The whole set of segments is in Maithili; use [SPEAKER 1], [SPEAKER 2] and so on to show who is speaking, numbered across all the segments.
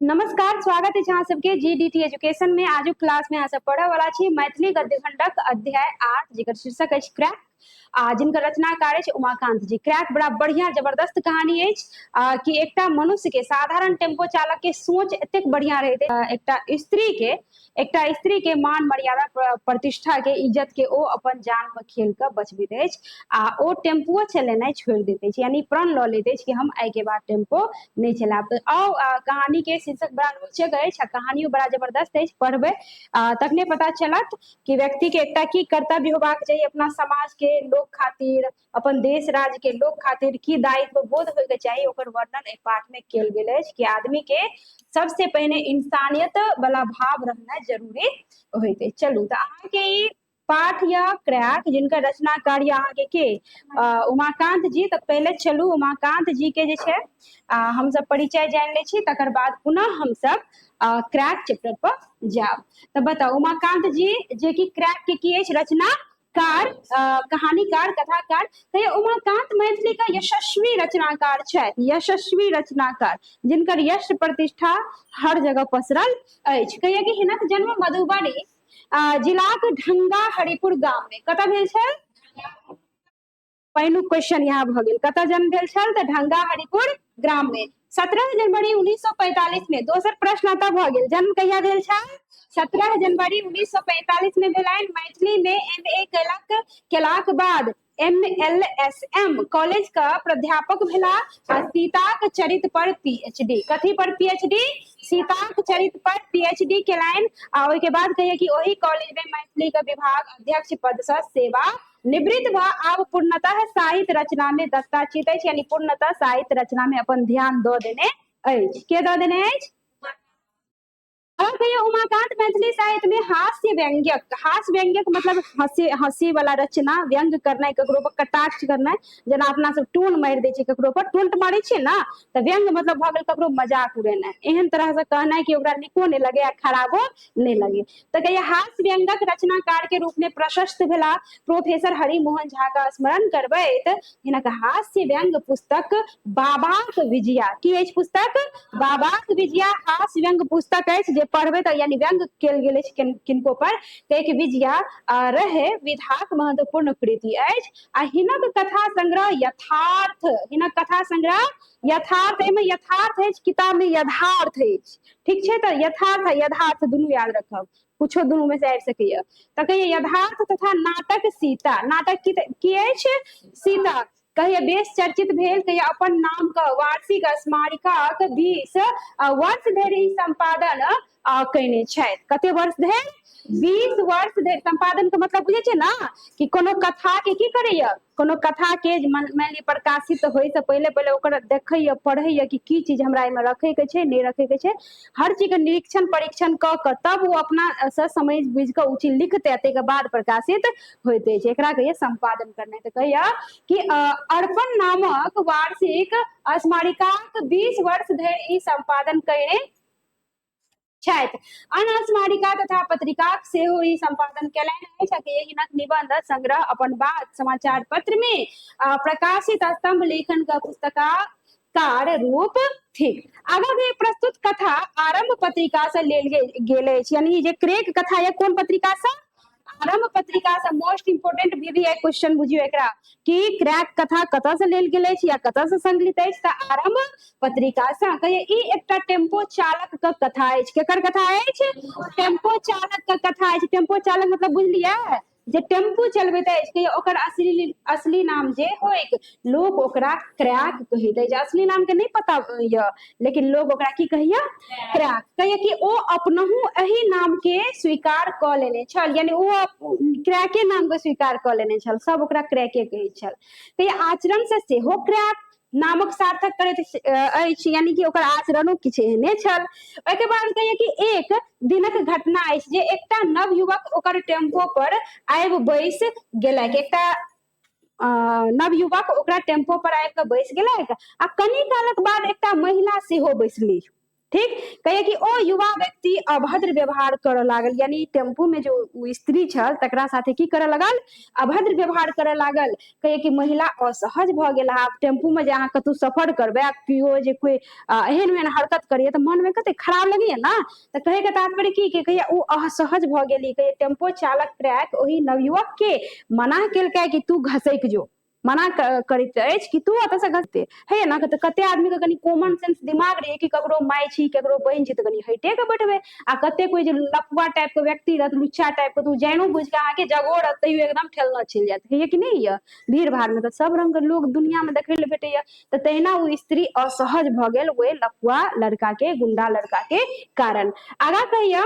[SPEAKER 1] नमस्कार, स्वागत है अहाँ सबके जीडीटी एजुकेशन में। आज क्लास में अहाँ सब पढ़े वाला छी मैथिली गद्य खंडक अध्याय 8 जेकर शीर्षक अछि क्रैक। जिनकर रचनाकार अछि उमाकांत जी। क्रैक बड़ा बढ़िया जबरदस्त कहानी अछि कि एकटा मनुष्य के साधारण टेम्पो चालक के सोच एतेक बढ़िया रहैत अछि। एकटा स्त्री के मान मर्यादा प्रतिष्ठा के इज्जत के ओ अपन जान में खेल के बचबैत अछि आ ओ टेम्पुओ चलेनाइ छोड़ि दैत अछि, यानी प्रण लऽ लैत अछि कि हम आइ के बाद टेम्पो नहीं चलाब। तो आओ कहानी के शीर्षक बड़ा रोचक अछि, कहानियों बड़ा जबरदस्त अछि, पढ़बै तखने पता चलत कि व्यक्ति के एकटा की कर्तव्य होबाक चाहिए अपना समाज के लोक खातिर, अपन देश राज्य के लोक खातिर की दायित्व बोध होय के चाहिए। ओकर वर्णन एहि पाठ में कयल गेल अछि कि आदमी के सबसे पहले इंसानियत वाला भाव रहना जरूरी होइत अछि। चलू तो अहाँ के ई पाठ या क्रैक जिनकर रचनाकार अहाँ के उमाकांत जी। तो पहले चलू उमाकांत जी के जे छै हम सब परिचय जान ले छी, तकर बाद पुनः हम सब क्रैक चैप्टर पर जाब। तो बताओ उमाकांत जी जे कि क्रैक के की अछि रचनाकार, कहानीकार, कथाकार। तो उमाकांत मैथिली का यशस्वी रचनाकार छै, यशस्वी रचनाकार जिनकर यश प्रतिष्ठा हर जगह पसरल अछि। कहिए कि हिनक जन्म मधुबनी जिलाक ढंगा हरिपुर गाम में कतऽ भेल छै। पहिलुक क्वेश्चन यहाँ भ गेल, कतऽ जन्म भेल छल तऽ ढंगा हरिपुर ग्राम में 17 जनवरी 1945 में। दोसर प्रश्न अतः भ गेल, जन्म कहिया भेल छल 17 जनवरी 1945 में भेलनि। मैथिली में एमए केलाक बाद MLSM कॉलेज का प्राध्यापक भेला। सीताक चरित पर पीएचडी, कथी पर पीएचडी, सीताक चरित पर पीएचडी केलनि। आ ओहि के बाद कहिए कि ओही कॉलेज में मैथिली का विभाग अध्यक्ष पद से सेवा निवृत्त भ आब पूर्णतः साहित्य रचना में दत्ताचित अछि, यानी पूर्णतः साहित्य रचना में अपन ध्यान दऽ देने अछि। के दऽ देने अछि? अब कहिए उमाकांत मैथिली साहित्य में हास्य व्यंग्यक मतलब हंसी वाला रचना, व्यंग करना, ककरो पर कटाक्ष करना, जना अपना सब टोन मारि दै छै ककरो पर, टोंट मारै छै ना, तो व्यंग मतलब भ गेल ककरो मजाक उड़ेना, एहन तरह से कहना है कि ओकरा नीको नहीं लगे आ खराबो नहीं लगे। तो कहिए हास्य व्यंगक रचनाकार के रूप में प्रशस्त भेला। प्रोफेसर हरिमोहन झा का स्मरण करबै त हिनक हास्य व्यंग पुस्तक बाबाक विजया, की अछि पुस्तक? बाबाक विजया हास्य व्यंग पुस्तक अछि, जे पढ़बै तऽ यानी व्यंग कयल गेल अछि किनको पर, एक विजया रहे विधाक महत्वपूर्ण कृति अछि। आ हिनक कथा संग्रह यथार्थ, हिनक कथा संग्रह यथार्थ, एहिमे यथार्थ अछि, किताब में यथार्थ अछि, ठीक छै। तो यथार्थ यथार्थ दुनू याद रखब, कुछो दुनू में से आबि सकैया। तो कहिए यथार्थ तथा नाटक सीता, नाटक की अछि? सीता। कहिए बेस चर्चित भेल, कहिए अपन नाम का वार्षिक स्मारिका 20 वर्ष धरि संपादन कयने छथि। कते वर्ष धरि? 20 वर्ष धरि संपादन के मतलब बुझे छै ना कि कोनो कथा के की करैया, कोनो कथा के मान ली प्रकाशित होय से पहले पहले ओकर देखैया, पढ़ैया कि की चीज हमरा एमे रखे के छै, नहीं रखे के छै, हर चीज के निरीक्षण परीक्षण क के तब वो अपना से समझ बुझ के उ चीज लिखते, ते के बाद प्रकाशित होते छै, एकरा कहिए संपादन करना। तो कहिया कि अर्पण नामक वार्षिक स्मारिका 20 वर्ष धरि संपादन कयने छथि। अन्य स्मारिका तथा पत्रिका सेहो ई संपादन केलनि अछि। हिनक निबंध संग्रह अपन बात समाचार पत्र में प्रकाशित स्तंभ लेखन का पुस्तकार रूप थी। आगे प्रस्तुत कथा आरंभ पत्रिका से लेल गेल अछि, यानी जे क्रैक कथा या कोन पत्रिका से? आरंभ पत्रिका से। मोस्ट इंपोर्टेंट VVI क्वेश्चन बुझियो एकरा कि क्रैक कथा कतऽ से लेल गेल अछि या कतऽ से संकलित अछि, तऽ आरंभ पत्रिका से। कहिए ई एकटा टेम्पो चालक के कथा अछि। केकर कथा अछि? टेम्पो चालक के कथा अछि। टेम्पो चालक मतलब बुझलियै, जे टेम्पू चलबैत अछि, कहिए ओकर असली नाम जे होय लोग ओकरा क्रैक कहैत अछि। असली नाम के नहीं पता ये, लेकिन लोग ओकरा की कहिए? क्रैक। कहिए कि ओ अपनहु एही नाम के स्वीकार क लेने छल, यानी ओ क्रैके नाम के स्वीकार क लेने छल, सब ओकरा क्रैके कहै छल। तो आचरण से सेहो क्रैक नामक सार्थक करैत अछि, यानी कि ओकर आचरणो किछु एहने छल। ओहिके बाद कहिए कि एक दिनक घटना अछि जे एकटा नवयुवक ओकर टेम्पो पर आबि बैस गेलक। एकटा नवयुवक ओकरा टेम्पो पर आबि कऽ बैस गेलक आ कनी कालक बाद एकटा महिला सेहो बैसली, ठीक। कहिए कि ओ युवा व्यक्ति अभद्र व्यवहार करऽ लागल, यानी टेम्पू में जो उ स्त्री छल तकरा साथे की करऽ लगल, अभद्र व्यवहार करऽ लागल। कहिए कि महिला असहज भऽ गेल। आब टेम्पू में जे अहाँ कतौ सफर करबै आ केओ जे कोई एहन एहन हरकत करिए तऽ मन में कते खराब लगैए ना। तऽ कहे के तात्पर्य की कि कहिए ओ असहज भऽ गेली। कहिए टेम्पो चालक ट्रैक ओही नवयुवक के मना केलकै कि तू घसैक जो, मना करैत अछि कि तू ओतऽ से घसते है ना। कते आदमी के कनी कॉमन सेंस दिमाग रहे कि ककरो माय छी ककरो बहन छी तऽ कनी हटे के बैठबे। आ कते कोई जे लफुआ टाइप के व्यक्ति रहत, लुच्चा टाइप के, तू जानो बुझ के अहाँ के जगोरत तैयो एकदम ठेलना चलि जायत, है कि नहीं है। भीड़ भाड़ में तो सब रंग के लोग दुनिया में देखे ले भेटैया। तऽ तहिना ओ स्त्री असहज भऽ गेल ओहि लफुआ लड़का के, गुंडा लड़का के कारण। आगा कहिया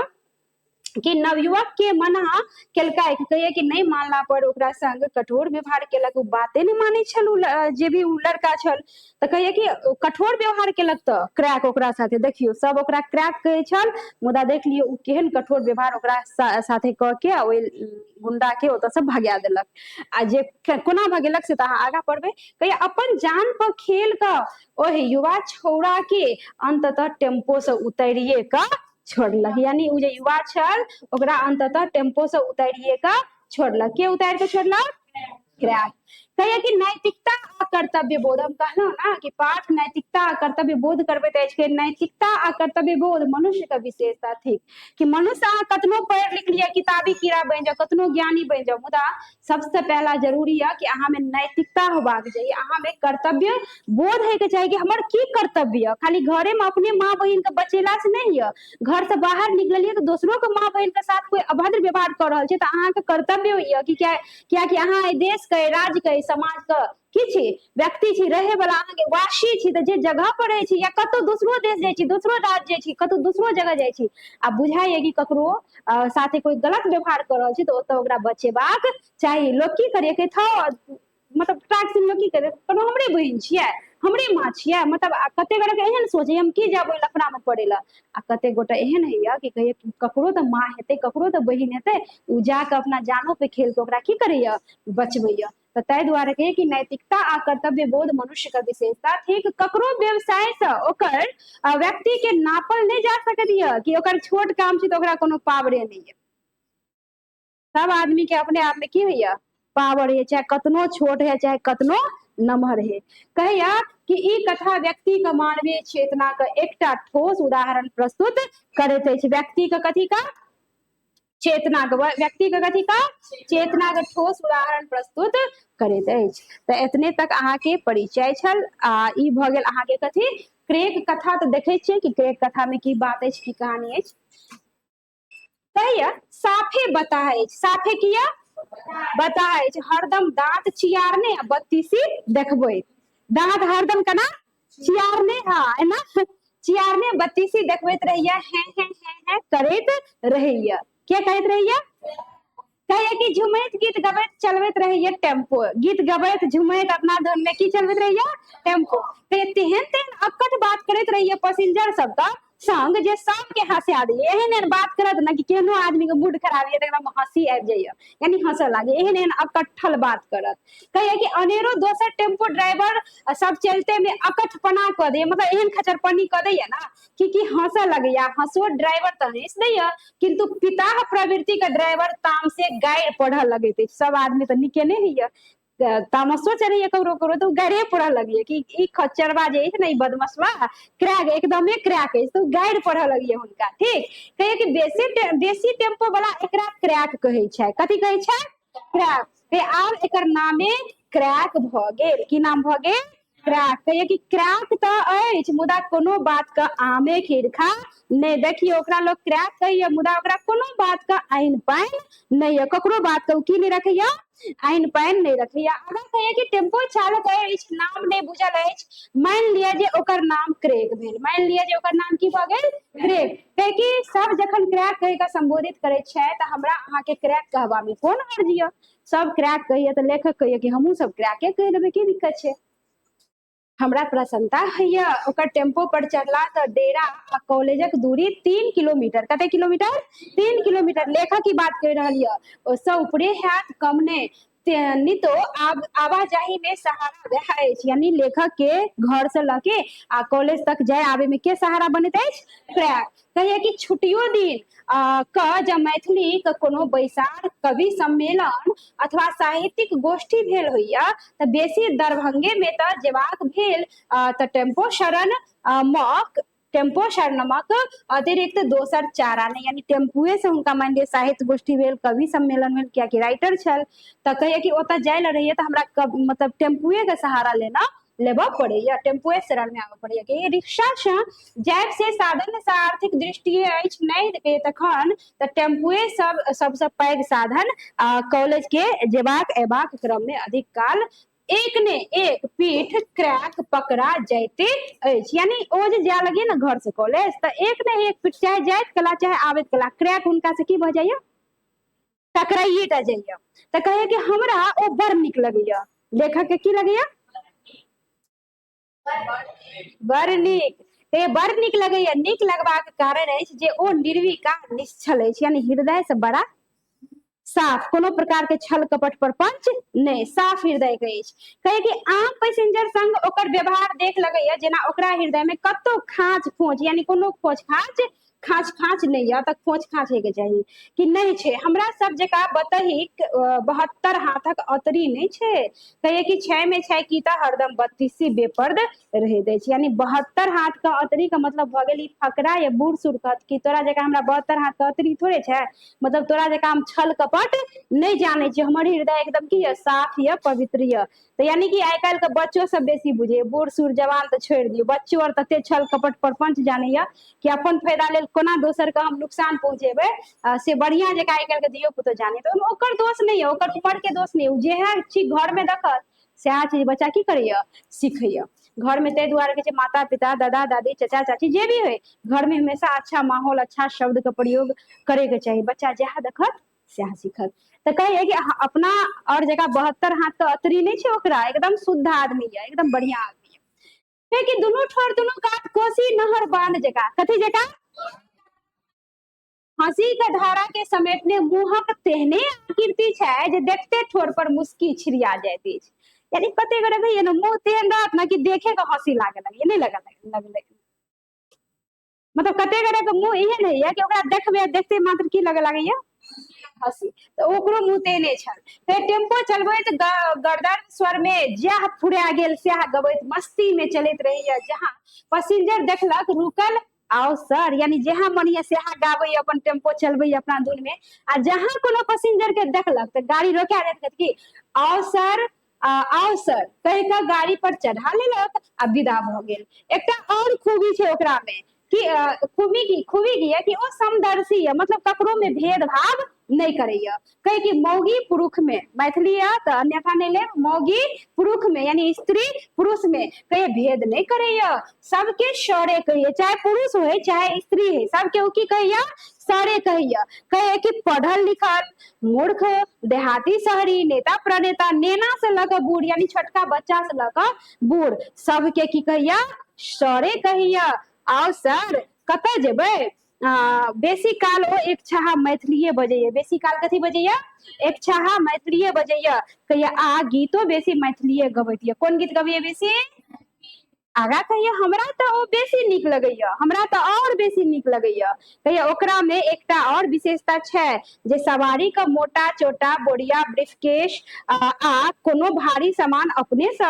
[SPEAKER 1] कि नवयुवक के मना केलकै, कहिए कि नहीं मानला पर ओकरा संग कठोर व्यवहार केलक। ओ बाते नहीं मानै छल जे भी उ लड़का छल। तऽ कहिए कि कठोर व्यवहार केलक तऽ क्रैक ओकरा साथे, देखियो सब ओकरा क्रैक कहै छल, मुदा देख लियौ उ केहन कठोर व्यवहार ओकरा साथे कऽ के ओहि गुंडा के ओतऽ से भगा देलक। आ जे कोना भगेलक से तऽ अहाँ आगाँ पढ़बै। कहिए अपन जान पर खेल कऽ ओहि युवा छौड़ा के अंततः टेम्पो से उतारिये कऽ छोड़लक। यानी उ जे युवा छल ओकरा अंततः टेम्पो से उतारिये कऽ छोड़लक। के उतारि के छोड़लक? क्रैक। कहिए कि नैतिकता आ कर्तव्य बोध, हम कहलहुँ ना कि पाठ नैतिकता आ कर्तव्य बोध करबैत अछि कि नैतिकता आ कर्तव्य बोध मनुष्य के विशेषता थिक। कि मनुष्य अहाँ कतनो पढ़ि लिख लिया, किताबी कीड़ा बनि जाओ, कतनो ज्ञानी बनि जाओ, मुदा सबसे पहला जरूरी है कि अहाँ में नैतिकता होबाक चाहिए, अहाँ में कर्तव्य बोध है के चाहिए कि हमर की कर्तव्य है। खाली घरे में अपने माँ बहिन के बचेला से नहीं है, घर से बाहर निकलिए तो दोसरो के माँ बहिन के साथ कोई अभद्र व्यवहार कर रहल छै तऽ अहाँ के कर्तव्य होइए कि क्या कि अहाँ एहि देश के, राज्य के, समाज के की छी, व्यक्ति छी, रहे वाला अहाँ के वासी छी। तऽ जे जगह पर रहै छी या कतौ दोसरो देश जाइ छी, दोसरो राज्य जाइ छी, कतौ दोसरो जगह जाइ छी, आ बुझाइए कि ककरो साथे कोई गलत व्यवहार कर रहल छै तऽ ओतऽ ओकरा बचेबाक चाही। लोग की करिए कि था मतलब टाक लोग की करे, कोनो हमरे बहिन छियै, हमरे माँ छियै, मतलब कते गोटे के एहन सोचे हम की जाब लफड़ा में पड़े ला। आ कते गोटा एहन हैया कि कहिए ककरो तऽ माँ हेतै, ककरो तऽ बहिन हेतै, उ जाके अपना जानो पे खेल के ओकरा की करैया, बचबैया। तऽ ताहि दुआरे कहिए कि नैतिकता आ कर्तव्य बोध मनुष्य के विशेषता थिक। ककरो व्यवसाय से ओकर व्यक्ति के नापल नहीं जा सकैया कि ओकर छोट काम छै तऽ ओकरा कोनो पावरे नहीं है। सब आदमी के अपने आप में की होइया, पावर है, चाहे कतनो छोट है चाहे कतनो नमहर है। कहिया कि ई कथा व्यक्ति के मानवीय चेतना के एकटा ठोस उदाहरण प्रस्तुत करैत अछि। व्यक्ति के कथी का चेतना के, व्यक्ति के कथी का चेतना के ठोस उदाहरण प्रस्तुत करैत अछि। तऽ एतने तक अहाँ के परिचय छल। आ ई भऽ गेल अहाँ के कथी क्रेक कथा। तऽ देखै छियै कि क्रेक कथा में की बात अछि, की कहानी अछि। कहिया साफे बता अछि, साफे किया बता अछि, हरदम दांत चियारने आ बत्तीसी देखबै। दांत हरदम केना चियारने, हाँ एना चियारने बत्तीसी देखबैत रहैया, हैं करैत रहैया। के कहैत रहैया? कहिए कि झुमैत गीत गबैत चलबैत रहैया टेम्पो। गीत गबैत झुमैत अपना धुन में की चलबैत रहैया, टेम्पो। तेहन तेहन अक्कट बात करैत रहैया पैसेंजर सब का संग जे सबके हंसा दैये। एहन एहन बात करत ना कि केहनो आदमी के मूड खराब है एकदम हंसी आबि जाइए, यानी हंसऽ लागे, एहन एहन अकट्ठल बात करत। कहिए कि अनेरो दोसर टेम्पो ड्राइवर सब चलते में अकट्ठपना कऽ दैये, मतलब एहन खचरपनी कऽ दैये ना कि हंसऽ लगैया। हंसो ड्राइवर तऽ हंस दैये, किंतु पिताह प्रवृत्ति के ड्राइवर तामसे गारि पढ़ऽ लगैत अछि। सब आदमी तऽ नीके नहीं होइया, तामसो चढ़ैया ककरो ककरो तऽ गाइरे पढ़ऽ लगैया कि ई खच्चरबा जे अछि ने, ई बदमशवा क्रैक एकदमे क्रैक अछि, तो गाइर पढ़ऽ लगिए हुनका। ठीक। कहिए कि बेसी टेम्पो वाला एकरा क्रैक कहै छै। कथी कहै छै? क्रैक। ते आब एकर नामे क्रैक भऽ गेल। की नाम भऽ गेल? क्रैक। कहिए कि क्रैक तऽ अछि मुदा कोनो बात के आमे खीरखा नहीं। देखिए ओकरा लोग क्रैक कहैया मुदा ओकरा कोनो बात का आइन पाइन नहीं है, ककरो बात के की नहीं रखैया, आइन पाइन नहीं रखैया। अगर कहिए कि टेम्पो चालक अछि, नाम नहीं बुझल अछि, मान लिया जे ओकर नाम क्रेक भेल, मान लिया जे ओकर नाम की भऽ गेल, क्रेक। कियाकि सब जखन क्रैक कहि कऽ संबोधित करै छै तऽ हमरा अहाँ के क्रैक कहबा में कोन हर्ज यऽ। सब क्रैक कहिए तऽ लेखक कहिए कि हमहूँ सब क्रैके कहि देबै, की दिक्कत छै। हमरा प्रसन्नता हैया ओकर टेम्पो पर चढ़ला तऽ डेरा आ कॉलेजक दूरी 3 किलोमीटर, कते किलोमीटर? 3 किलोमीटर। लेखक की बात कहि रहल यऽ, ओसँ ऊपरे हैत कम ने तो आवाजाही में सहारा वह अछि, यानी लेखक के घर से लके आ कॉलेज तक जाए आवे में के सहारा बनैत अछि? ट्रैक। कहिए कि छुट्टियो दिन जब मैथिली के कोनो बैसार, कवि सम्मेलन अथवा साहित्यिक गोष्ठी भेल होइया तऽ बेसी दरभंगे में तऽ जेबाक भेल तऽ टेम्पो शरणमक अतिरिक्त दोसर चारा नहीं, यानी टेम्पुए से हुनका मान लिय साहित्य गोष्ठी भेल, कवि सम्मेलन भेल, कियाकि राइटर छल तऽ कहिए कि ओतऽ जाय ले रहिए तऽ हमरा मतलब टेम्पुए के सहारा लेबऽ पड़ैया, टेम्पुए शरण में आबऽ पड़ैया कि रिक्शा से जायब से साधन से आर्थिक दृष्टि अछि नहीं के तखन तऽ टेम्पुए सबसे पैघ साधन कॉलेज के जेबाक एबाक क्रम में अधिक काल एक ने एक पीठ क्रैक पकड़ा जाते अछि, यानी ओ जे जाय लगिए ना घर से कॉलेज तो एक ने एक पीठ, चाहे जाइत कला चाहे आबैत कला, क्रैक हुनका से की भ जाइए? टकराइए टा जाइए। तो कहे कि हमरा ओ बड़ निक लगैया, लेखक के की लगैया? बड़ नीक। ते बड़ नीक लगैया, नीक लगबाक कारण अछि जे ओ निर्विकार निश्चल अछि, यानी हृदय से बड़ा साफ, कोनो प्रकार के छल कपट प्रपंच नहीं, साफ हृदय के अछि। कहे कि आम पैसेंजर संग ओकर व्यवहार देख लगैया जेना ओकरा हृदय में कतो खाँच खोच, यानी कोनो खोच खाँच नहीं या तक खोच खाँच है के चाहिए कि नहीं छे, हमरा सब जका बतही 72 हाथक अतरी नहीं छे। कहे कि छय में छय की त हरदम 32 बेपर्द रह दे छै, यानी 72 हाथ का अतरी का मतलब भ गेल फकरा या बूढ़ सुरकत की तोरा जका हमरा 72 हाथ का अतरी थोड़े छै, मतलब तोरा जका हम छल कपट नहीं जाने छे, हमर हृदय एकदम की है साफ या पवित्र या। तो यानी कि आइ काल्हि के बच्चो सब बेसी बुझे, बूढ़ सूढ़ जवान तो छोड़ दियो, बच्चो और तते छल कपट प्रपंच जाने या कि अपन फायदा लेल कोना दोसर के हम नुकसान पहुंचेबे से बढ़िया जका आइ काल्हि के धियो पुतो जाने। तो ओकर दोष नहीं है, ओकर उम्र के दोष नहीं है, जेहे चीज घर में देखत सएह चीज बच्चा की करैया सीखैया। घर में तै दुआरे के माता पिता दादा दादी चाचा चाची जे भी है घर में हमेशा अच्छा माहौल अच्छा शब्द का प्रयोग करे के चाहिए, बच्चा जहाँ देखत सएह सीखत। तो कहिए कि अपना और जगह 72 हाथ का अतरी नहीं छे, ओकरा एकदम शुद्ध आदमी है, एकदम बढ़िया आदमी है कि दुनू ठोर दुनू काट कोसी नहर बांध जका, कथी जका? हंसी के धारा के समेटने मुंहक तेहने आकृति छै जे देखते ठोर पर मुस्की छिड़िया जाइत अछि, यानी कते गोरे भैया ना मुंह तेहन रहत ना कि देखे के हंसी लागे लगे, नहीं लगे मतलब कते गोरे के मुंह एहन है कि ओकरा देखबे देखते मात्र की लगे लागैया हंसी, तो ओकरो मुंह तेहने छल। फेर टेम्पो चलबैत गर्दन स्वर में जह फुरा गेल सएह गबैत मस्ती में चलैत रहिया, जहाँ पैसेंजर देखलक रुकल आओ सर, यानी जहाँ मनिया सएह गाबै अपन टेम्पो चलबै अपना धुन में, आ जहाँ कोनो पैसेंजर के देखलक तो गाड़ी रोका देत कि आओ सर आओ सर कह के गाड़ी पर चढ़ा लेलक आ विदा भ गेल। एकटा और खूबी छै ओकरा में कि खूबी की है कि ओ समदर्शी है, मतलब ककरो में भेदभाव नहीं करैया। कहे कि मौगी पुरुष में, मैथिली है तो अन्यथा नहीं ले, मौगी पुरुष में यानी स्त्री पुरुष में कहे भेद नहीं करैया, सबके सरे कहिए, चाहे पुरुष हो चाहे स्त्री है, सबके की कहिया सरे कहिया। कहे कि पढ़ल लिखल मूर्ख देहाती शहरी नेता प्रणेता नेना से लग बूढ़, यानी छोटका बच्चा से लग बूढ़ सबके की कहिया सरे कहिया। आओ सर कतऽ जेबै? बेसी काल ओ एक छहा मैथिलीए बजैया, बेसी काल कथी बजैया? एक छहा मैथिलीए बजैया। कहिया आ गीतो बेसी मैथिलीए गबैतिया, कोन गीत गबैया बेसी? आगा कहिया हमरा तो ओ बेसी नीक लगैया, हमरा तो और बेसी नीक लगैया। कहिया ओकरा में एकटा और विशेषता छै जे सवारी का मोटा चोटा बोरिया ब्रीफकेस आ कोनो भारी सामान अपने से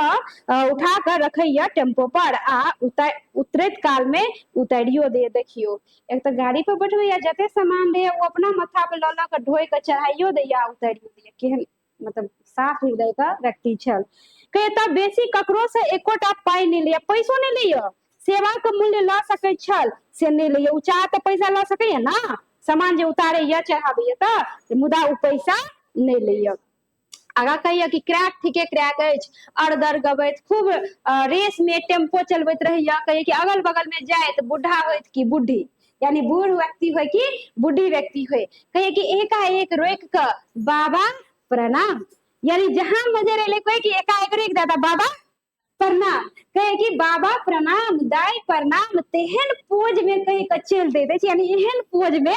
[SPEAKER 1] उठा कर रखैया टेम्पो पर आ उतरैत काल में उतारियो दे। देखियो एक तो गाड़ी पर बैठबैया जते सामान रहे वो अपना माथा पे ल के ढोई के चढ़ाइयो दैया उतारियो दैया, केहन मतलब साफ हृदय का व्यक्ति छल। कहता बेसी ककरो से एकोटा पाई नहीं लिया, पैसो नहीं लिया, सेवा के मूल्य ला सके छल से नहीं लिया, उ चाह तो पैसा ला सके ना, सामान जो उतारे या चढ़ाबे तो मुदा उ पैसा नहीं लिया। आगा कहिया कि क्रैक ठीके क्रैक अछि, अरदर गबैत खूब रेस में टेम्पो चलबैत रहिया। कहिए कि अगल बगल में जाए बुढ़ा होइत कि बुढ़ी, यानी बूढ़ व्यक्ति हो कि बुढ़ी व्यक्ति हो, कहिए कि एकाएक रोक के बाबा प्रणाम, यानी जहां नजर अले कोई कि एकाएक रोक दादा बाबा प्रणाम कहे कि बाबा प्रणाम दाई प्रणाम तेहन पोज में कहे के चल दे यानी एहन पोज में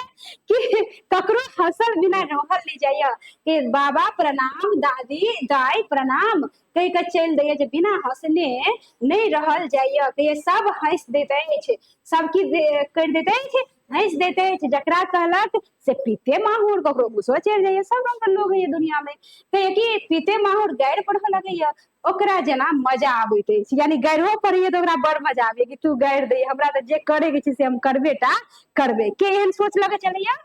[SPEAKER 1] कि ककरो हंसल बिना रहल नहीं जाइए कि बाबा प्रणाम दादी दाई प्रणाम कह के चल दैये जे बिना हंसने नहीं रहल जाइए कि सब हंस देते सबकी कर देते हंस देते जकरा कहलक से पीते माहौर ककरो गुस्सो चढ़ जाइए सब रंग के लोग है दुनिया में कहे कि पीते माहौर गैर पढ़े लगे ओकरा जना मजा आबैत अछि यानी गैरो पढ़िए तो ओकरा बड़ मजा आबे कि तू गैर दे हमरा तो जे करे के छै से हम करबेटा करबे के एहन सोच लगे चलैया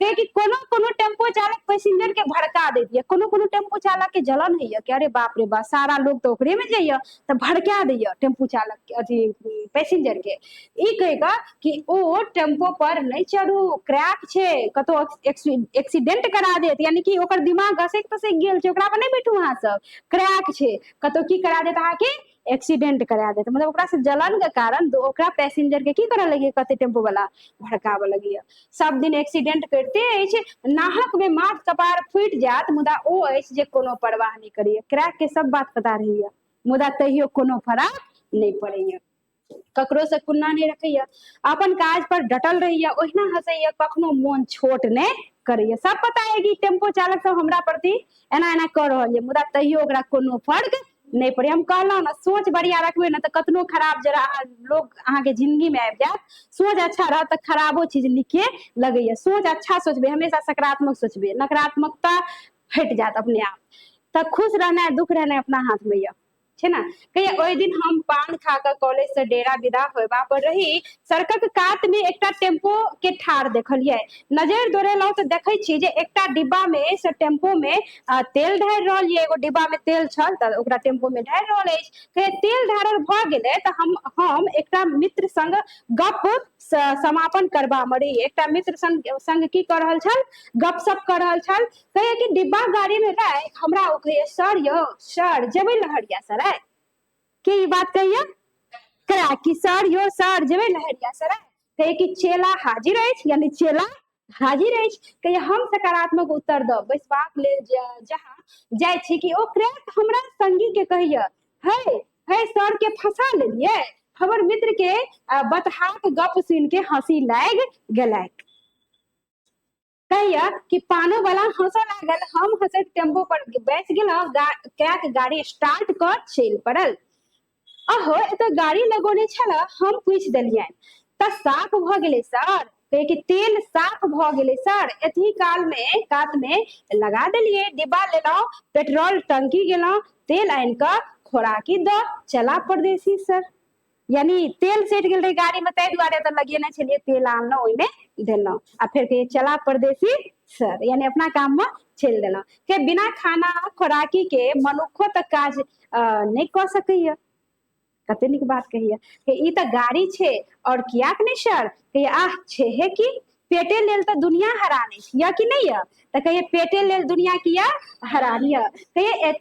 [SPEAKER 1] कि कोनो टेम्पो चालक पैसेंजर के भड़का देती है कोनो टेम्पो चालक के जलन है कि अरे बाप रे बाप सारा लोग तो ओकरे में जाइए तो भड़का दैया टेम्पो चालक के अथी पैसेंजर के ई कहेगा कि ओ टेम्पो पर नहीं चढ़ू क्रैक छे कतो एक्सीडेंट करा देत यानी कि ओकर दिमाग घसक तसक गेल छै ओकरा पर नहीं बैठू अहाँ सब क्रैक छे कतो की करा देत अहाँ के एक्सीडेंट करा देते मतलब ओकरा से जलन के कारण ओकरा पैसेंजर के की करे लगे कते टेम्पो वाला भड़कावे लगे सब दिन एक्सीडेंट करते अछि नाहक में माथ कपार फूट जात मुदा ओ अछि जे कोनो परवाह नहीं करिए क्रैक के सब बात पता रहिए मुदा तहियो कोनो फर्क नहीं पड़ैया ककरो से कुन्ना नहीं रखैया अपन काज पर डटल रहिए ओहिना हंसैया कखनो मोन छोट नहीं करिए सब पता है कि टेम्पो चालक सब हमरा प्रति एना एना कर रहल है मुदा तहियो ओकरा कोनो फर्क नहीं पड़े हम कहलहुँ ना सोच बढ़िया रखबे ना तो कतनो खराब जरा लोग अहाँ के जिंदगी में आबि जात सोच अच्छा रह तो खराबो चीज नीके लगे सोच अच्छा सोचबे हमेशा सकारात्मक सोचबे नकारात्मकता हट जात अपने आप तब खुश रहना है दुख रहना है अपना हाथ में है ना कहिए ओहि दिन हम पान खा कर कॉलेज से डेरा विदा होबा पर रही सड़कक कात में एकटा टेम्पो के ठार देखलिए नजर दौड़ेलहुँ तो देखे छी जे एकटा डिब्बा में से टेम्पो में तेल ढारि रहल ये एगो डिब्बा में तेल छल त ओकरा टेम्पो में ढारि रहल अछि कहे तेल ढारल भ गेले त हम एकटा मित्र संग गप समापन करबा मरी एकटा मित्र संग की कर रहल छल गपशप कर रहल छल कहे कि डिब्बा गाड़ी में राखि हमरा ओ कहे सर यौ सर जेबै लहरिया सर के ई बात कहिए करा कि सर यो सर जेबै लहरिया सर कहे कि चेला हाजिर अछि यानी चेला हाजिर अछि कहिए हम सकारात्मक उत्तर दब बैसबाक लेल जहाँ जाय छी कि ओ क्रैक हमरा संगी के कहिए है सर के फंसा लेलिए हमर मित्र के बतहाक गप सुन के हंसी लाग गेलैक कहिया कि पानो वाला हंसऽ लागल हम हंसैत टेम्पो पर बैस गेलहुँ क्रैक गाड़ी स्टार्ट कर चल पड़ल अहो एतऽ गाड़ी लगोने छल हम पूछि देलियनि तऽ साफ भ गेलै सर कहे कि तेल साफ भ गेलै सर एतही कात में लगा देलिए डिब्बा लेलहुँ पेट्रोल टंकी गेलहुँ तेल आनि कऽ खोराकी द चला परदेसी सर यानी तेल सट गेल रहे गाड़ी में ताहि दुआरे तो लगेने छलिए तेल आनलहुँ ओहिमे देलहुँ आ फिर कहिए चला परदेसी सर यानी अपना काम में चल देलहुँ के बिना खाना खोराकी के मनुखो तक काज नहीं कर सकैया कते नीक बात कहिए कि ई तऽ गाड़ी छै और कियाक नहीं सर कहिए आह छै है कि पेटे लेल तऽ दुनिया हरानी या कि नहीं है तो कहिए पेटे लेल दुनिया किया हरानी है कहिए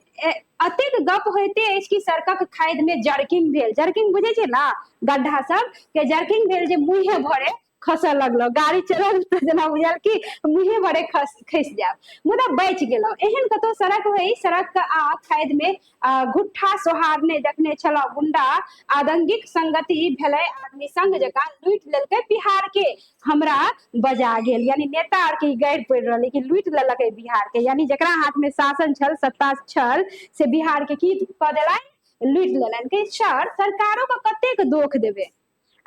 [SPEAKER 1] अतेक गप होते अछि कि सड़कक खाद में जर्किंग भेल जर्किंग बुझे छै ना गड्ढा सब के जर्किंग भेल जे मुँहे भरे खसऽ लगलो गाड़ी चलल तो जना बुझल कि मुँहे भरे खसि जाब मुदा बचि गेलहुँ एहन कतौ सड़क होई सड़क के आ खाद में गुट्ठा सोहारने देखने छलहुँ गुंडा आदंगिक संगति भेलै आदमी संग जकाँ लूटि लेलकै बिहार के हमरा बजा गेल यानी नेता आर के गैर पड़ि रहलै कि लूटि लेलकै बिहार के यानी जकरा हाथ में शासन छल सत्ता छल से बिहार के की कऽ देलनि लूटि लेलनि कि सर सरकारों को कतेक दोख देबै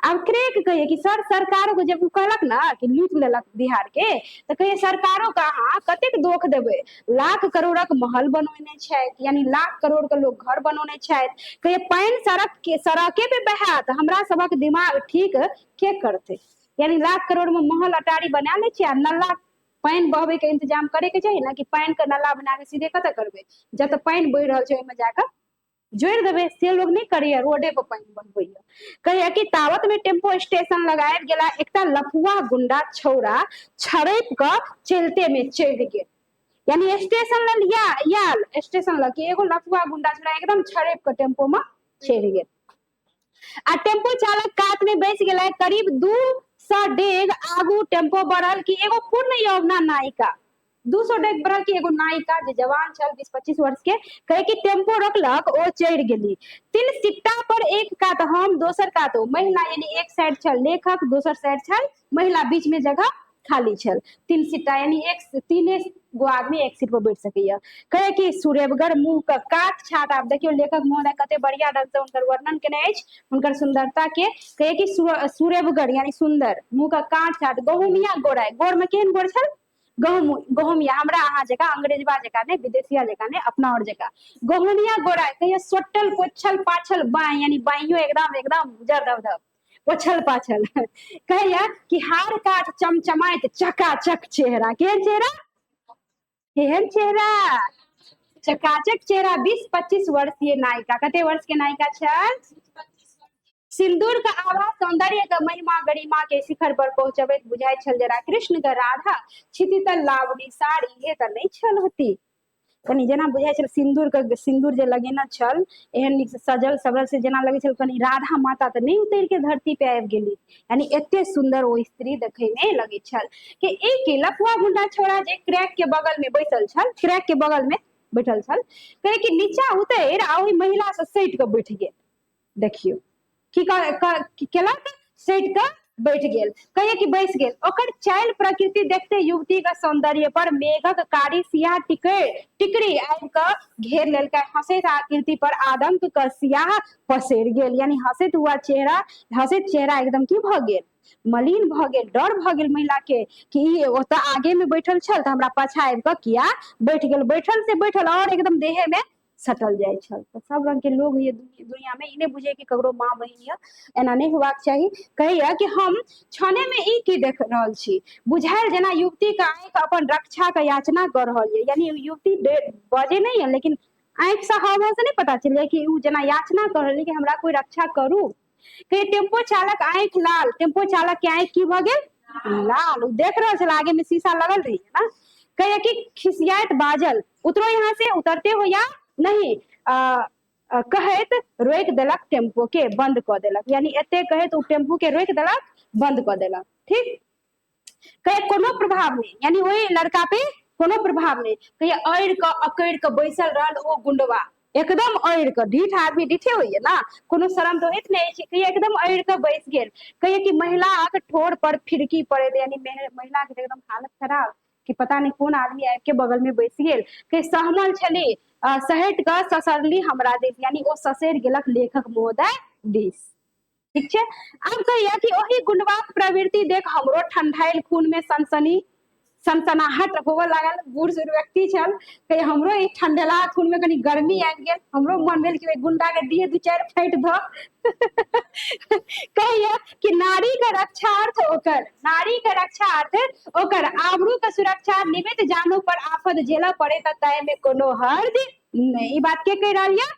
[SPEAKER 1] अब क्रैक कहिए कि सर सरकारों को जब कहलक ना कि लूट लेलक बिहार के तो कहिए सरकारों का अहाँ कतेक दोख देबै लाख करोड़क महल बनौने छथि यानी लाख करोड़ के लोग घर बनौने छथि कहिए पानि सड़के पे बहात हमरा सबक दिमाग ठीक के करते यानी लाख करोड़ में महल अटारी बना ले छियै नल्ला पानि बहबे के इंतजाम करे के चाहिए ना कि पानि के नल्ला बना के सीधे कतऽ करबै जब पानि बहि रहल छै ओहिमे जाकर जोड़ि देबै से लोग नहीं करिए रोडे पर पानि बनबैया कहिए कि तावत में टेम्पो स्टेशन लगायल गेला एकटा लफुआ गुंडा छौड़ा छड़ैप कऽ चलते में चढ़ि गेल यानी स्टेशन याल स्टेशन लग एगो लफुआ गुंडा छौड़ा एकदम छड़ैप कऽ टेम्पो में चढ़ि गेल आ टेम्पो चालक कात में बैस गेला करीब 200 डेग आगू टेम्पो बढ़ल कि एगो पूर्ण यौवना नायिका 200 डेग बरह की एगो नायिका जे जवान छल 20-25 वर्ष के, कहे कि टेम्पो रोकलक, ओ चढ़ गेली। 3 सिट्टा पर एक कात हम, दोसर कात ओ महिला, यानी एक साइड छल लेखक, दोसर साइड छल महिला, बीच में जगह खाली छल। 3 सिट्टा यानी एक तीने गो आदमी एक सीट पर बैठ सकैया। कहे कि सूर्यवगर मुंह का काट छाट, आप देखियो लेखक महोदय कते बढ़िया ढंग से उनकर वर्णन केने अछि उनकर सुंदरता के। कहे कि सूर्यवगर यानी सुंदर, मुंह का काट छाट, गहुमिया गोराय, गोर में केहन गोर छल, गहुमिया, हमरा अहाँ जगह अंग्रेजबा जगह ने, विदेशिया जगह ने, अपना और जगह गहुमिया गोराय। कहिया सोटल पोछल पाछल बाई, यानी बाइयो एकदम एकदम उजर धबधब पोछल पाछल। कहिया कि हार काट चमचमाइत चकाचक चेहरा, केहन चेहरा, केहन चेहरा, चकाचक चेहरा। 20-25 वर्षीय नायिका, कते वर्ष के नायिका छल, सिंदूर का आभा सौंदर्य का महिमा गरिमा के शिखर पर पहुंचबैत बुझाइत छल जरा कृष्ण का राधा छितितल लावणी साड़ी ये त नहीं छल होती। कनी जेना बुझाइ छल सिंदूर के, सिंदूर जे लगेना छल एहन नीक से सजल सबल से जेना लगे छल कनी राधा माता त नहीं उतर के धरती पे आबि गेली, यानी एते सुंदर ओ स्त्री देखे में लगे छल। कि एक लफुआ गुंडा छोरा जे क्रैक के बगल में बैठल छल, क्रैक के बगल में बैठल छल, कहे कि नीचा उतर आ ओहि महिला से सटि के बैठ गेल। देखियो की केलक, सटि के बैठ गेल, कहिए कि बैस गेल। ओकर चाल प्रकृति देखते युवती का सौंदर्य पर मेघक कारी सियाह टिकरी आबि के घेर लेलकै। हंसैत आकृति पर आदंक का सियाह पसरि गेल, यानी हंसैत हुआ चेहरा, हंसैत चेहरा एकदम की भ गेल, मलिन भ गेल। डर भ गेल महिला के कि ओतऽ आगे में बैठल छल तऽ हमरा पाछा आबि के किया बैठ गेल, बैठल से बैठल और एकदम देहे में सटल जाय छल। तो सब रंग के लोग ये दुनिया में, इन्हें बुझे कि ककरो माँ बहिन या एना नहीं होबाक चाही। कहिया कि हम छने में ई की देख रहल छी, बुझायल जेना युवती के आंख अपन रक्षा के याचना कर रहल है, यानी युवती बजे नहीं है लेकिन आंख से हाव भाव से नहीं पता चले कि उ जेना याचना कर रहल है कि हमरा कोई रक्षा करू। कहे टेम्पो चालक आंख लाल, टेम्पो चालक के आंख की भ गेल लाल, उ देख रहल छल, आगे में शीशा लगल रही है ना। कहे कि खिसियात बाजल, उतरो यहाँ से, उतरते हो या नहीं, कहैत रोक देलक टेम्पो के, बंद क देलक, यानी एते कहैत उ टेम्पो के रोक देलक, बंद क देलक। ठीक, कहे कोनो प्रभाव नहीं, यानी वही लड़का पे कोनो प्रभाव नहीं। कहे अड़ क अकड़ के बैसल रहल ओ गुंडवा, एकदम अड़ के, ढीठ आदमी ढीठे होइए ना, कोनो शरम तो होइत नहीं छै, कहे एकदम अड़ के बैस गेल। कहे कि महिला के ठोर पर फिरकी पड़े, यानी महिला के एकदम हालत खराब कि पता नहीं कौन आदमी आबि के बगल में बैस गेल। कहे सहमल छली, सहेट के ससरली हमरा दिस, यानी ओ ससर गेलक लेखक महोदय दिस। ठीक छै। अब कहिया कि ओही गुंडवाक प्रवृत्ति देख हमरो ठंडाइल खून में सनसनाहट होवे लागल। बूढ़ सूढ़ व्यक्ति छल, कहे हमरो ई ठंडेला खून में कनी गर्मी आबि गेल, हमरो मन भेल कि गुंडा के दिए 2-4 फाइट ध। कहिया कि नारी के रक्षार्थ ओकर, नारी के रक्षार्थ ओकर आबरू के सुरक्षा निमित्त जानो पर आफत झेला पड़े त तय में कोनो हर्ज नहीं। ई बात के कह रहल या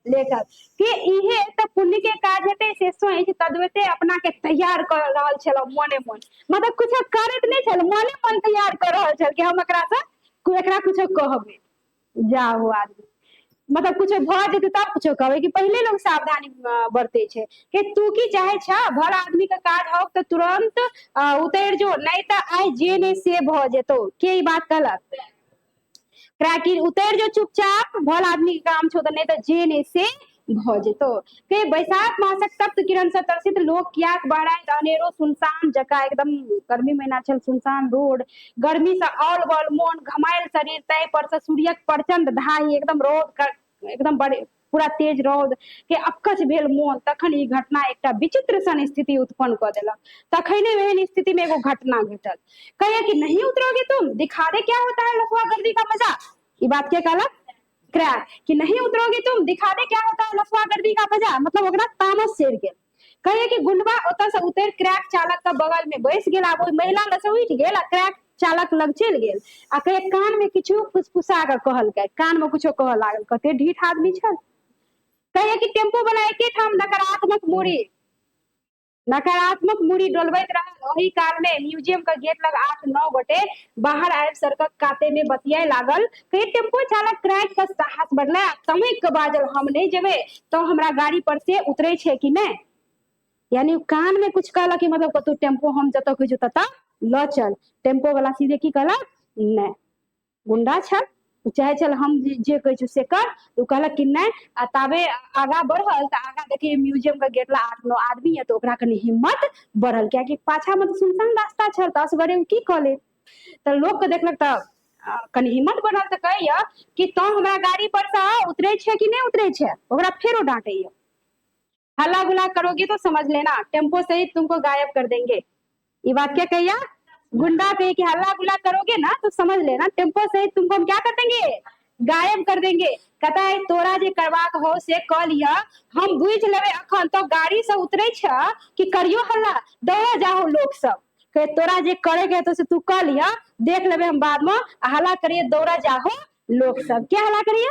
[SPEAKER 1] लेखक के, इहे त पुण्य के काज हेते से सोच तद्वते अपना के तैयार कर रहल छल मने मन, मतलब कुछ करत नहीं छल, मने मन तैयार कर रहल छल कि हम एकरा से एकरा कुछ कहबे। जाओ आदमी, मतलब कुछ भ जेते तब कुछ कहबे, कि पहले लोग सावधानी बरते छे कि तू की चाहे छ, भर आदमी का काज हो तो तुरंत उतर जो, नहीं तो आई जे ने से भ जेतो। के ई बात कहलक, क्रैकी उतर जो चुपचाप, भल आदमी के काम छो, नहीं तो जे ने से भ जेतो। के बैसाख मासक तप्त किरण से तरसित लोक कियाक बहराइत अनेरो सुनसान जका, एकदम गर्मी महीना छल, सुनसान रोड, गर्मी से औल बल मोन, घमायल शरीर, तय पर से सूर्यक प्रचंड धाई, एकदम रौद एकदम बड़े पूरा तेज रौद के अक्कच भेल मोन। तखन ई घटना एकटा विचित्र सन स्थिति उत्पन्न क देलक। तखने एहन स्थिति में एगो घटना घटल। कहे कि नहीं उतरोगे तुम, दिखा दे क्या होता है लफुआ गर्दी का मजा। ये बात के कहलक क्रैक, कि नहीं उतरोगे तुम, दिखा दे क्या होता है लफुआ गर्दी का मजा, मतलब ओकरा तामस चढ़ गेल। कहे कि गुंडवा ओतऽ से उतर क्रैक चालक के बगल में बैस गेल, आब ओहि महिला लग से उठि गेल आ क्रैक चालक लग चलि गेल आ कहे कान में किछु फुसफुसा के कहलकै, कान में कुछो कहऽ लागल। कते ढीठ आदमी छल। कहे कि टेम्पो वाला एके ठाम नकारात्मक मूड़ी डोलबैत रहल। ओही काल में म्यूजियम का गेट लग 8-9 गोटे बाहर आबि सड़कक काते में बतियाए लागल। कहे टेम्पो चालक क्रैक का साहस बढ़ला, तमिक के बाजल, हम नहीं जेबे तो हमरा गाड़ी पर से उतरे छे कि नहीं, यानी कान में कुछ कहला कि मतलब कतौ टेम्पो हम जतऽ कहियो ततऽ ल चल। टेम्पो वाला सीधे की कहला, नहीं गुंडा छल, चाहे चल हम जे कहै छु से कर, तो कहलक कि नहीं। आ ताबे आगा बढ़ल तो आगा देखिए म्यूजियम का गेट ला 8-9 आदमी है, तो ओकरा कनी हिम्मत बढ़ल, क्या कि पाछा में तो सुनसान रास्ता छल, तो असगरे की कऽ ले। तो लोग के देखलक तो कनी हिम्मत बनल, तो कहैया कि तो हमरा गाड़ी पर से उतरे छे कि नहीं उतरे छे, ओकरा फेरो डांटैया। हल्ला गुल्ला करोगे तो समझ लेना टेम्पो सहित तुमको गायब कर देंगे। ये बात क्या कहिया, गुंडा कहे कि हल्ला गुल्ला करोगे ना तो समझ लेना टेम्पो सहित तुमको हम क्या कर देंगे, गायब कर देंगे। कहता है तोरा जे करवाक हो से कह लिया, हम बुझ लेबे अखन तो गाड़ी से उतरे छ कि करियो हल्ला, दौड़ा जाओ लोग सब। कहे तोरा जे करे के तो से तू कह लिया, देख लेबे हम बाद में, हल्ला करिए दौड़ा जाओ लोग सब। क्या हल्ला करिए,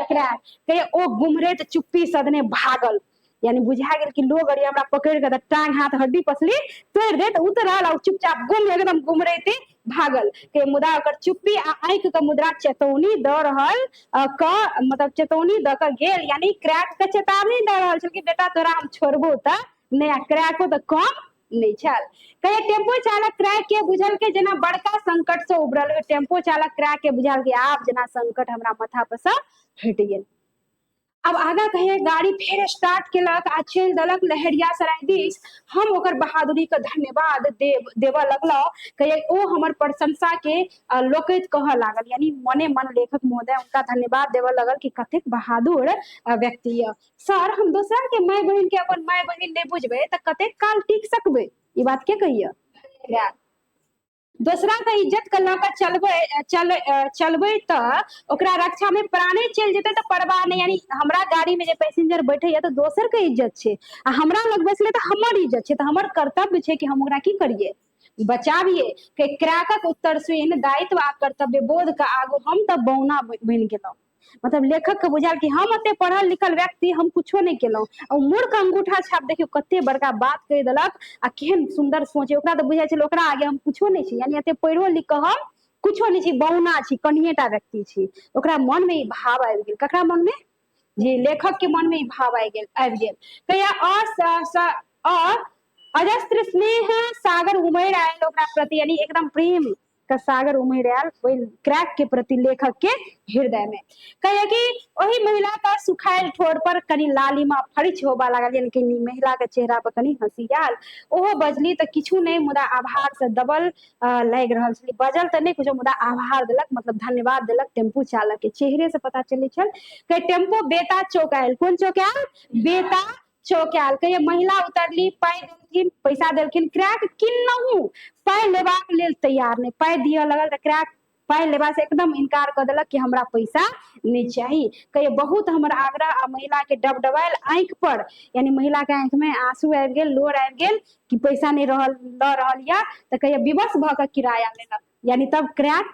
[SPEAKER 1] क्रैक कहिए। ओ गुमरे तो चुप्पी सदने भागल, यानी बुझा गेल कि लोग अरे हमरा पकड़ के टांग हाथ हड्डी पसली तोड़ दे, तो उतरल और चुपचाप गुम एकदम गुमरैते भागल के। मुदा ओकर चुप्पी आ आंख के मुद्रा चेतौनी द रहल मतलब चेतौनी द के गेल, यानी क्रैक के चेतावनी द रहल छल कि बेटा तोरा हम छोड़बो त नया क्रैको तो कम नहीं छल। कहे टेम्पो चालक क्रैक के बुझल के जना बड़का संकट से उबरल, टेम्पो चालक क्रैक के बुझल कि आब जना संकट हमरा माथा पर से हट गेल। अब आगा कहे गाड़ी फिर स्टार्ट केलक आ चल दलक लहरिया सराय दिस। हम ओकर बहादुरी के धन्यवाद देव लगलो, कहे ओ हमर प्रशंसा के लोकैत कह लागल, यानी मने मन लेखक महोदय उनका धन्यवाद देव लगल कि कतेक बहादुर व्यक्ति है। सर हम दोसरा के माय बहन के अपन माय बहन नहीं बुझबे तो कतेक काल टिक सकबे, ये बात के कहिए। दोसरा के इज्जत के लऽ चलबै तो ओकरा रक्षा में प्राणे चल जेते तो परवाह नहीं, यानी हमरा गाड़ी में जे पैसेंजर बैठे है तो दोसर के इज्जत छे, आ हमरा लग बैसले तो हमर इज्जत छे, तो हमर कर्तव्य छे कि हम ओकरा की करिए, बचाविए। के क्रैकक उत्तर सुइन दायित्व आ कर्तव्य बोध के आगू हम तो बौना बन गेलौं। मतलब लेखक के बुझाल कि हम एते पढ़ल लिखल व्यक्ति हम कुछो नहीं केलौं, और मूर्ख अंगूठा छाप देखियो कते बड़का बात कह देलक आ केहन सुंदर सोचे। ओकरा तो बुझाई छल ओकरा आगे हम कुछो नहीं छी, यानी एते पढ़ो लिख के हम कुछो नहीं छी, बौना छी, कनिएटा व्यक्ति छी। ओकरा मन में ई भाव आबि गेल, ककरा मन में, जी लेखक के मन में ई भाव आबि गेल। कहिया अजस्त्र स्नेह सागर उमड़ आयल ओकरा प्रति, यानी एकदम प्रेम का सागर उमड़ आयल ओहि क्रैक के प्रति लेखक के हृदय में। कहे कि वही महिला का सुखायल ठोर पर कनी लालिमा फरिच होबा लागल, यानी कि महिला के चेहरा पर कनी हंसी आयल। ओहो बजली तो किछु नहीं, मुदा आभार से दबल लग रहल छली। बजल तो नहीं कुछ, मुदा आभार देलक, मतलब धन्यवाद देलक टेम्पू चालक के। चेहरे से पता चले छल कि टेम्पो बेता चौक आयल। कौन चौक आयल, बेता चौक आयल। कहिए महिला उतरली, पाई देलखिन, पैसा देलखिन। क्रैक किन्नहु पाई लेबाक लेल तैयार नहीं, पाई दिए लगल तो क्रैक पाई लेबा से एकदम इनकार कर देलक कि हमरा पैसा नहीं चाहिए। कहिए बहुत हमर आग्रह आ महिला के डबडबायल आंख पर, यानी महिला के आंख में आंसू आबि गेल, लोर आबि गेल कि पैसा नहीं ल रहल या, तो कहिए विवश भ के किराया लेलक, यानी तब क्रैक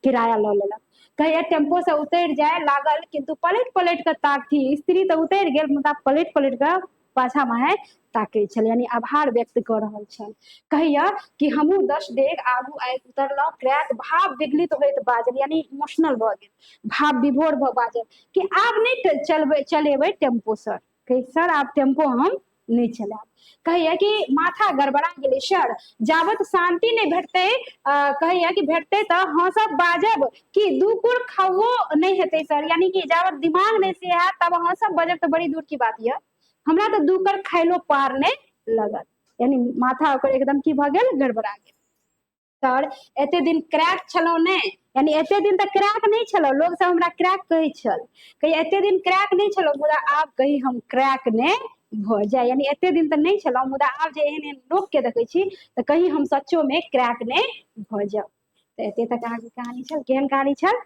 [SPEAKER 1] किराया ल लेलक। कहिए टेम्पो से उतर जाए लागल, किंतु पलट पलट के ताकथी। स्त्री तो उतर गेल, मुदा पलट पलट के पाछा माहे ताकै छल, यानी आभार व्यक्त कर रहल छल। कहिया कि हमू 10 डेग आगू आबि उतरलहुँ। क्रैक भाव विगलित होइत बाजल, यानी इमोशनल भ गेल, भाव विभोर भ बाजल कि आब नहीं चलेबै टेम्पो सर। कही सर आब टेम्पो हम नहीं चलाब। कहिया कि माथा गड़बड़ा गेलै सर, जाबत शांति नहीं भेटतै, कहिया कि भेटतै तो हंसब बाजब कि दू कुर खाओ नहीं हेतै सर, यानी कि जाबत दिमाग नहीं से हैत तब हंसब बाजब तो बड़ी दूर की बात है, हमरा तो दू कर खाइलो पार नहीं लगत। यानी माथा ओकर एकदम की भ गेल, गड़बड़ा गेल। सर एते दिन क्रैक छलौ ने, यानी एते दिन तक क्रैक नहीं छलौ, लोग सब हमरा क्रैक कहे छल। कही एते दिन क्रैक नहीं छलौ, मुदा आब कही हम क्रैक ने भ जाए, यानी एते दिन तो नहीं छलौ, मुदा आब जे एहन एहन लोग के देखे छी तो कही हम सच्चो में क्रैक ने भ जाओ। तो एते तक अहाँ के कहानी छल। केहन कहानी छल,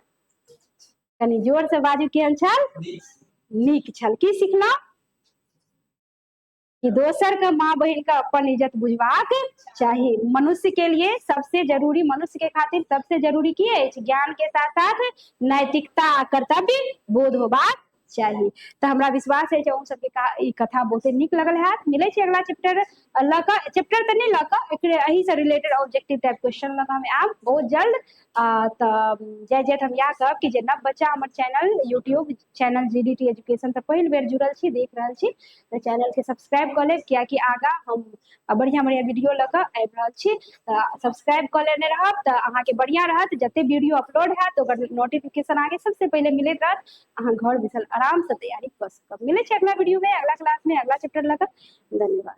[SPEAKER 1] कनी जोर से बाजू, केहन छल, नीक छल। की सिखलौ कि दोसर के माँ बहन का अपन इज्जत बुझबाक चाहिए। मनुष्य के लिए सबसे जरूरी, मनुष्य के खातिर सबसे जरूरी की है, ज्ञान के साथ साथ नैतिकता कर्तव्य बोध होबाक चाही। तो हमरा विश्वास है अहूँ सबके ई कथा बहुते नीक लगल हैत। मिलै छै अगला चैप्टर लऽ कऽ, चैप्टर तऽ नहीं लऽ कऽ, एकरे एही से रिलेटेड ऑब्जेक्टिव टाइप क्वेश्चन लऽ कऽ हम आयब बहुत जल्द। तऽ जय जय हम इएह कहब कि जे नव बच्चा हमर चैनल यूट्यूब चैनल जीडीटी एजुकेशन से पहिल बेर जुड़ल छी, देख रहल छी, तऽ चैनल के सब्सक्राइब कऽ लेब, कियाकि आगाँ हम बढ़िया बढ़िया वीडियो लऽ कऽ आबि रहल छी। सब्सक्राइब कऽ लेने रहब तऽ अहाँके बढ़िया रहत, जते वीडियो अपलोड हैत ओकर नोटिफिकेशन आगे सबसे पहले मिलैत रहत, अहाँ घर बैसल आराम से तैयारी कर सकब। मिलै छै अगला वीडियो में, अगला क्लास में, अगला चैप्टर लऽ कऽ। धन्यवाद।